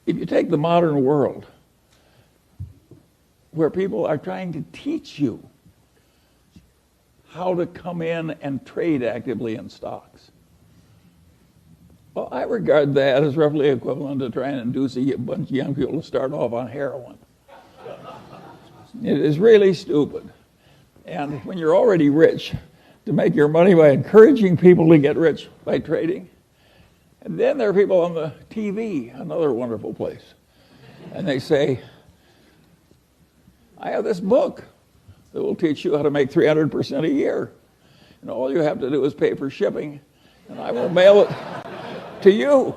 if you take the modern world, where people are trying to teach you how to come in and trade actively in stocks. Well, I regard that as roughly equivalent to trying to induce a bunch of young people to start off on heroin. It is really stupid. And when you're already rich, to make your money by encouraging people to get rich by trading. And then there are people on the TV, another wonderful place. And they say, I have this book that will teach you how to make 300% a year. And all you have to do is pay for shipping, and I will mail it to you.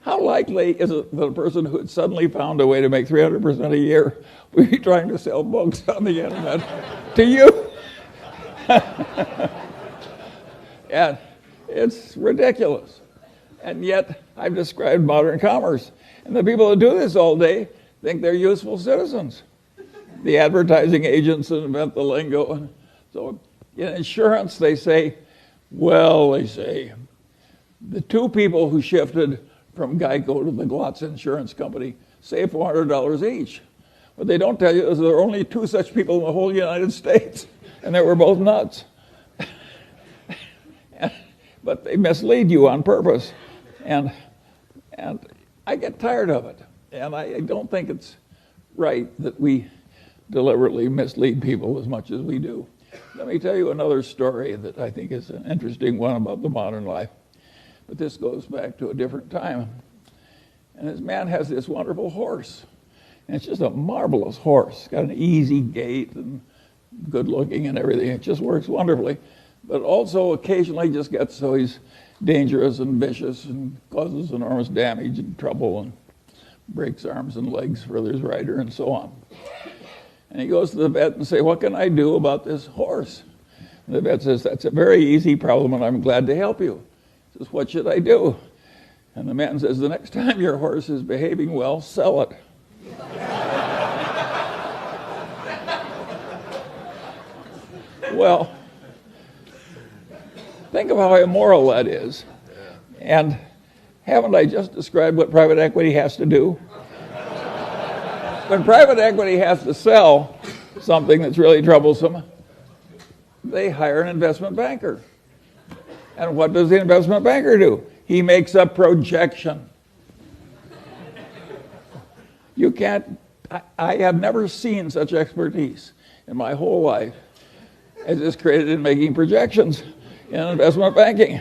How likely is it that a person who had suddenly found a way to make 300% a year would be trying to sell books on the internet to you? And it's ridiculous. And yet, I've described modern commerce. And the people that do this all day think they're useful citizens. The advertising agents that invent the lingo. And so in insurance, they say, the two people who shifted from Geico to the Glotz Insurance Company saved $400 each. What they don't tell you is there are only two such people in the whole United States, and they were both nuts. But they mislead you on purpose. And I get tired of it. And I don't think it's right that we deliberately mislead people as much as we do. Let me tell you another story that I think is an interesting one about the modern life. But this goes back to a different time. And this man has this wonderful horse. And it's just a marvelous horse. It's got an easy gait and good looking and everything. It just works wonderfully. But also occasionally just gets so he's dangerous and vicious and causes enormous damage and trouble and breaks arms and legs for his rider and so on. And he goes to the vet and says, what can I do about this horse? And the vet says, that's a very easy problem and I'm glad to help you. He says, what should I do? And the man says, the next time your horse is behaving well, sell it. Well, think of how immoral that is. And haven't I just described what private equity has to do? When private equity has to sell something that's really troublesome, they hire an investment banker. And what does the investment banker do? He makes a projection. You can't, I have never seen such expertise in my whole life as is created in making projections in investment banking.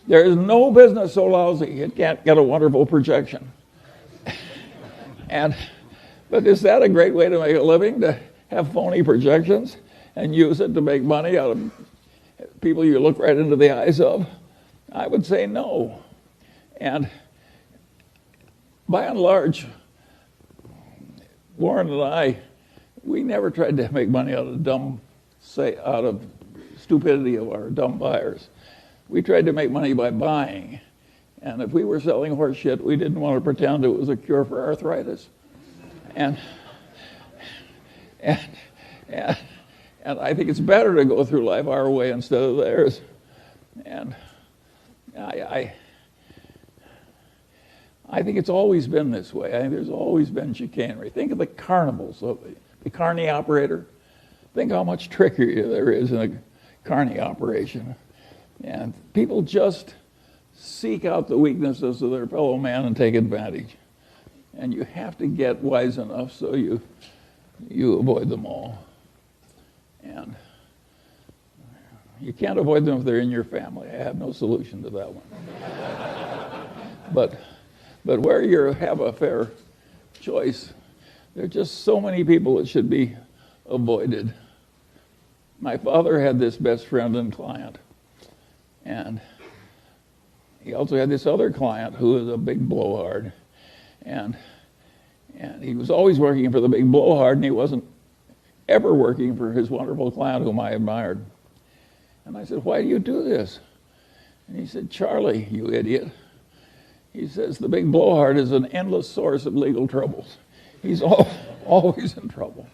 There is no business so lousy it can't get a wonderful projection. But is that a great way to make a living, to have phony projections and use it to make money out of people you look right into the eyes of? I would say no. And by and large, Warren and I, we never tried to make money out of stupidity of our dumb buyers. We tried to make money by buying. And if we were selling horse shit, we didn't want to pretend it was a cure for arthritis. And I think it's better to go through life our way instead of theirs. And I think it's always been this way. I think there's always been chicanery. Think of the carnivals, the carny operator. Think how much trickery there is in a carny operation. And people just seek out the weaknesses of their fellow man and take advantage. And you have to get wise enough so you avoid them all. And you can't avoid them if they're in your family. I have no solution to that one. But where you have a fair choice, there are just so many people that should be avoided. My father had this best friend and client. And he also had this other client who was a big blowhard. And he was always working for the big blowhard, and he wasn't ever working for his wonderful client whom I admired. And I said, why do you do this? And he said, Charlie, you idiot. He says, the big blowhard is an endless source of legal troubles. He's always in trouble,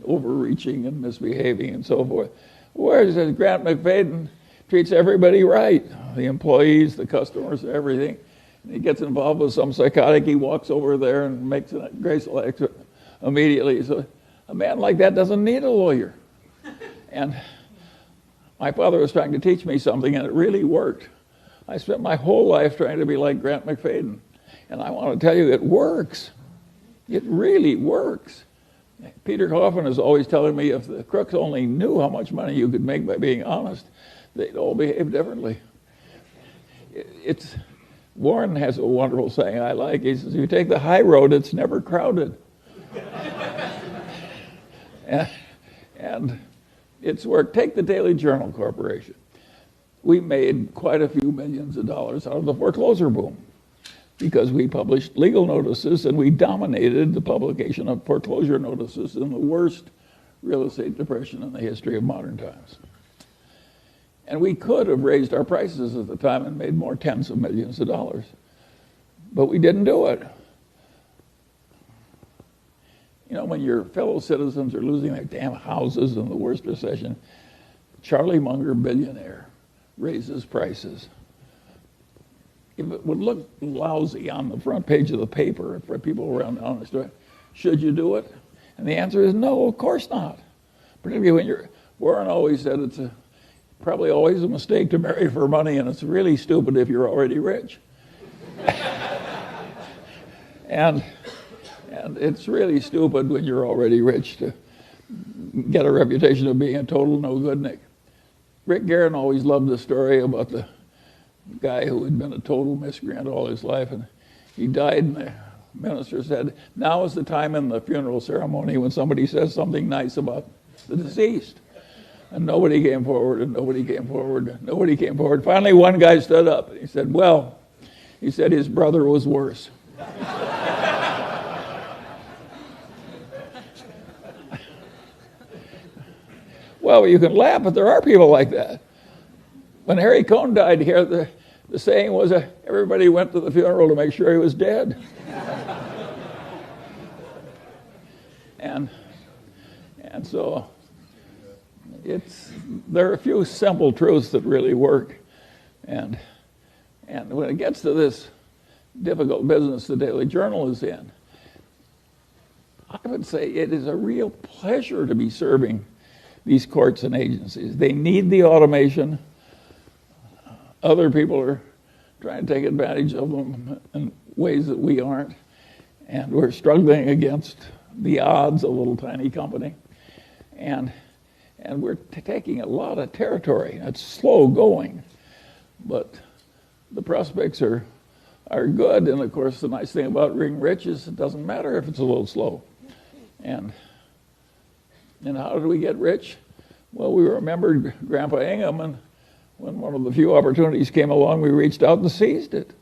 overreaching and misbehaving and so forth. Whereas Grant McFadden treats everybody right, the employees, the customers, everything. he gets involved with some psychotic, he walks over there and makes a graceful exit immediately. So a man like that doesn't need a lawyer. And my father was trying to teach me something, and it really worked. I spent my whole life trying to be like Grant McFadden. And I want to tell you, it works. It really works. Peter Coffin is always telling me if the crooks only knew how much money you could make by being honest, they'd all behave differently. Warren has a wonderful saying I like. He says, if you take the high road, it's never crowded. and it's worked. Take the Daily Journal Corporation. We made quite a few millions of dollars out of the foreclosure boom because we published legal notices and we dominated the publication of foreclosure notices in the worst real estate depression in the history of modern times. And we could have raised our prices at the time and made more tens of millions of dollars. But we didn't do it. You know, when your fellow citizens are losing their damn houses in the worst recession, Charlie Munger, billionaire, raises prices. If it would look lousy on the front page of the paper for people around the honest way, should you do it? And the answer is no, of course not. Particularly when Warren always said it's probably always a mistake to marry for money, and it's really stupid if you're already rich. and it's really stupid when you're already rich to get a reputation of being a total no-goodnik. Rick Guerin always loved the story about the guy who had been a total miscreant all his life, and he died, and the minister said, now is the time in the funeral ceremony when somebody says something nice about the deceased. And nobody came forward, and nobody came forward, and nobody came forward. Finally, one guy stood up, and he said, well, he said his brother was worse. Well, you can laugh, but there are people like that. When Harry Cohn died here, the saying was everybody went to the funeral to make sure he was dead. and so there are a few simple truths that really work. And when it gets to this difficult business the Daily Journal is in, I would say it is a real pleasure to be serving these courts and agencies. They need the automation. Other people are trying to take advantage of them in ways that we aren't. And we're struggling against the odds, a little tiny company. And we're taking a lot of territory. It's slow going, but the prospects are good. And of course, the nice thing about being rich is it doesn't matter if it's a little slow. And how did we get rich? Well, we remembered Grandpa Ingham, and when one of the few opportunities came along, we reached out and seized it.